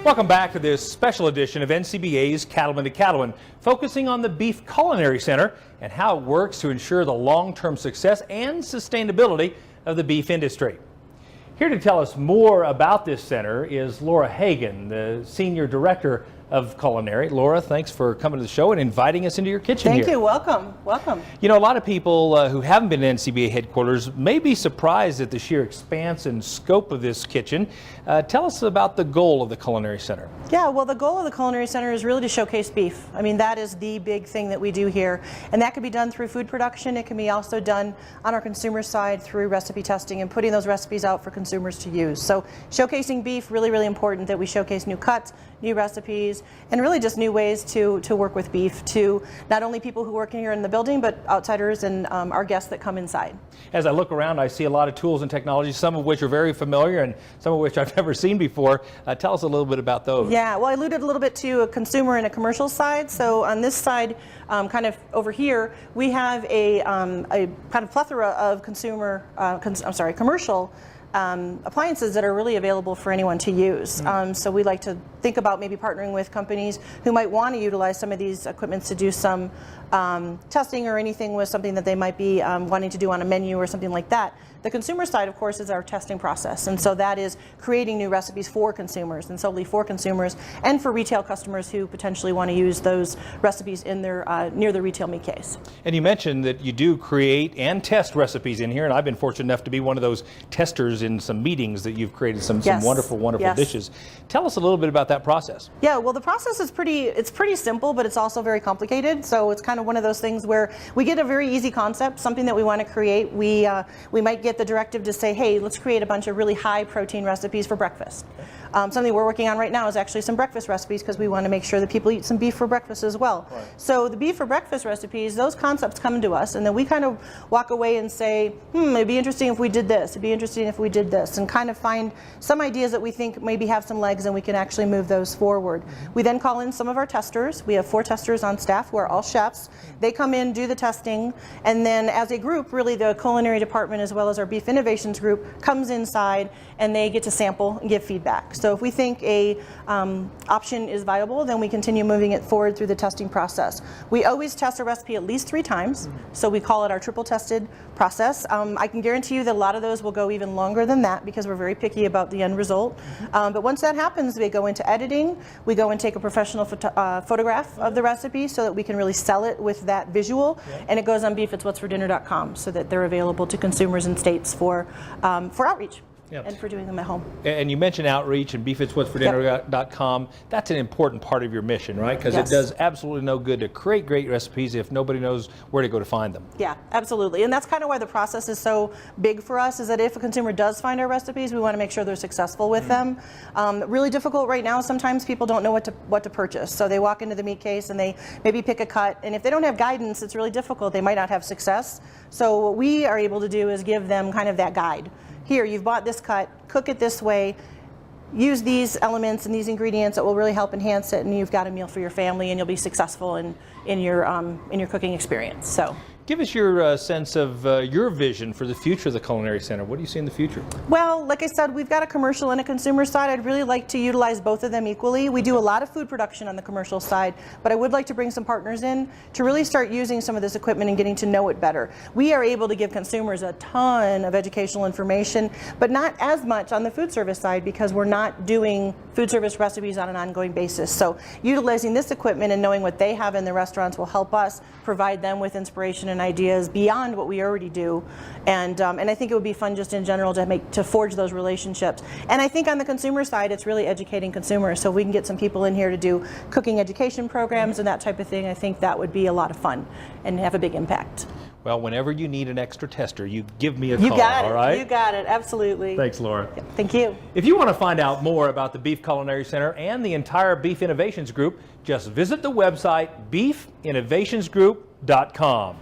Welcome back to this special edition of NCBA's Cattleman to Cattleman, focusing on the Beef Culinary Center and how it works to ensure the long-term success and sustainability of the beef industry. Here to tell us more about this center is Laura Hagen, the Senior Director of Culinary. Laura, thanks for coming to the show and inviting us into your kitchen here. Thank you. Welcome. Welcome. You know, a lot of people who haven't been to NCBA headquarters may be surprised at the sheer expanse and scope of this kitchen. Tell us about the goal of the Culinary Center. Yeah, well, the goal of the Culinary Center is really to showcase beef. I mean, that is the big thing that we do here. And that can be done through food production. It can be also done on our consumer side through recipe testing and putting those recipes out for consumers to use. So showcasing beef, really, really important that we showcase new cuts, new recipes, and really just new ways to work with beef to not only people who work here in the building, but outsiders and our guests that come inside. As I look around, I see a lot of tools and technologies, some of which are very familiar and some of which I've never seen before. Tell us a little bit about those. Yeah, well, I alluded a little bit to a consumer and a commercial side. So on this side, kind of over here, we have a kind of plethora of commercial appliances that are really available for anyone to use. So we like to think about maybe partnering with companies who might want to utilize some of these equipments to do some testing or anything with something that they might be wanting to do on a menu or something like that. The consumer side, of course, is our testing process, and so that is creating new recipes for consumers and solely for consumers and for retail customers who potentially want to use those recipes in their near the retail meat case. And you mentioned that you do create and test recipes in here, and I've been fortunate enough to be one of those testers in some meetings that you've created some wonderful dishes. Tell us a little bit about that process. Yeah, well, the process is pretty simple, but it's also very complicated. So it's kind of one of those things where we get a very easy concept, something that we want to create. We might get the directive to say, hey, let's create a bunch of really high protein recipes for breakfast. Something we're working on right now is actually some breakfast recipes because we want to make sure that people eat some beef for breakfast as well. Right. So the beef for breakfast recipes, those concepts come to us, and then we kind of walk away and say, it'd be interesting if we did this, it'd be interesting if we did this, and kind of find some ideas that we think maybe have some legs and we can actually move those forward. We then call in some of our testers. We have 4 testers on staff who are all chefs. They come in, do the testing, and then as a group, really the culinary department as well as our Beef Innovations group comes inside and they get to sample and give feedback. So if we think a option is viable, then we continue moving it forward through the testing process. We always test a recipe at least 3 times, so we call it our triple tested process. I can guarantee you that a lot of those will go even longer than that because we're very picky about the end result. But once that happens, we go into editing. We go and take a professional photograph of the recipe so that we can really sell it with that visual, and it goes on beefitswhatsfordinner.com so that they're available to consumers in states for outreach. Yep. And for doing them at home. And you mentioned outreach and beefitswhatsfordinner.com. That's an important part of your mission, right? Because it does absolutely no good to create great recipes if nobody knows where to go to find them. Yeah, absolutely. And that's kind of why the process is so big for us, is that if a consumer does find our recipes, we want to make sure they're successful with them. Really difficult right now, sometimes people don't know what to purchase. So they walk into the meat case and they maybe pick a cut, and if they don't have guidance, it's really difficult. They might not have success. So what we are able to do is give them kind of that guide. Here, you've bought this cut, cook it this way, use these elements and these ingredients that will really help enhance it, and you've got a meal for your family and you'll be successful in your cooking experience. So. Give us your sense of your vision for the future of the Culinary Center. What do you see in the future? Well, like I said, we've got a commercial and a consumer side. I'd really like to utilize both of them equally. We do a lot of food production on the commercial side, but I would like to bring some partners in to really start using some of this equipment and getting to know it better. We are able to give consumers a ton of educational information, but not as much on the food service side because we're not doing food service recipes on an ongoing basis. So utilizing this equipment and knowing what they have in their restaurants will help us provide them with inspiration and ideas beyond what we already do, and I think it would be fun just in general to forge those relationships. And I think on the consumer side, it's really educating consumers. So if we can get some people in here to do cooking education programs and that type of thing, I think that would be a lot of fun and have a big impact. Well, whenever you need an extra tester, you give me a call, all right? You got it, absolutely. Thanks, Laura. Yeah, thank you. If you want to find out more about the Beef Culinary Center and the entire Beef Innovations Group, just visit the website beefinnovationsgroup.com.